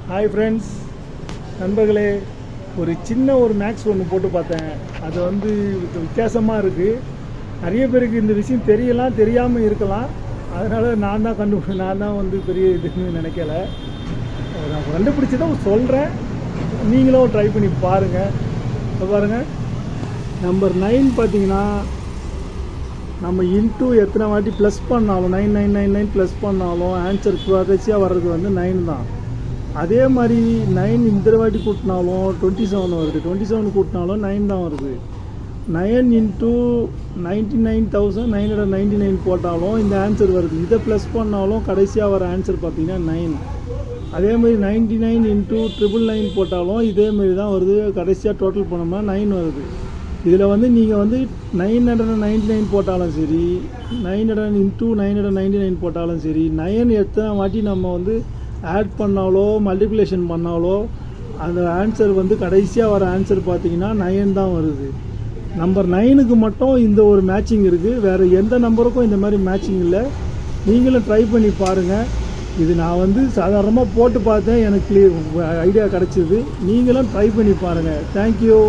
Hi friends, நண்பர்களே. ஒரு சின்ன மேக்ஸ் ஒன்று போட்டு பார்த்தேன். அது வித்தியாசமாக இருக்குது. நிறைய பேருக்கு இந்த விஷயம் தெரியலாம், தெரியாமல் இருக்கலாம். அதனால் நான் தான் பெரிய இதுன்னு நினைக்கல. நான் கண்டுபிடிச்சதை சொல்கிறேன், நீங்களும் ட்ரை பண்ணி பாருங்கள். இப்போ பாருங்கள், நம்பர் 9 பார்த்தீங்கன்னா, நம்ம இன்ட்டு எத்தனை வாட்டி ப்ளஸ் பண்ணாலும் 9999 ப்ளஸ் பண்ணாலும் ஆன்சர் கடைசியாக வர்றது 9 தான். அதே மாதிரி 9 இந்த வாட்டி கூட்டினாலும் 27 வருது, 27 கூட்டினாலும் 9 தான் வருது. 9 இன்ட்டு 99,999 போட்டாலும் இந்த ஆன்சர் வருது. இதை ப்ளஸ் பண்ணாலும் கடைசியாக வர ஆன்சர் பார்த்தீங்கன்னா 9. அதே மாதிரி 99 இன்ட்டு 999 போட்டாலும் இதேமாரி தான் வருது. கடைசியாக டோட்டல் பண்ணோம்னா 9 வருது. இதில் நீங்கள் 999 போட்டாலும் சரி, 900 இன்ட்டு 999 போட்டாலும் சரி, 9 எத்தனை வாட்டி நம்ம ஆட் பண்ணாலோ மல்டிப்ளிகேஷன் பண்ணாலோ அந்த ஆன்சர் கடைசியாக வர ஆன்சர் பார்த்தீங்கன்னா 9 தான் வருது. நம்பர் 9க்கு மட்டும் இந்த ஒரு மேட்சிங் இருக்குது. வேறு எந்த நம்பருக்கும் இந்த மாதிரி மேட்சிங் இல்லை. நீங்களும் ட்ரை பண்ணி பாருங்கள். இது நான் சாதாரணமாக போட்டு பார்த்தேன், எனக்கு ஐடியா கிடச்சிது. நீங்களும் ட்ரை பண்ணி பாருங்கள். தேங்க்யூ.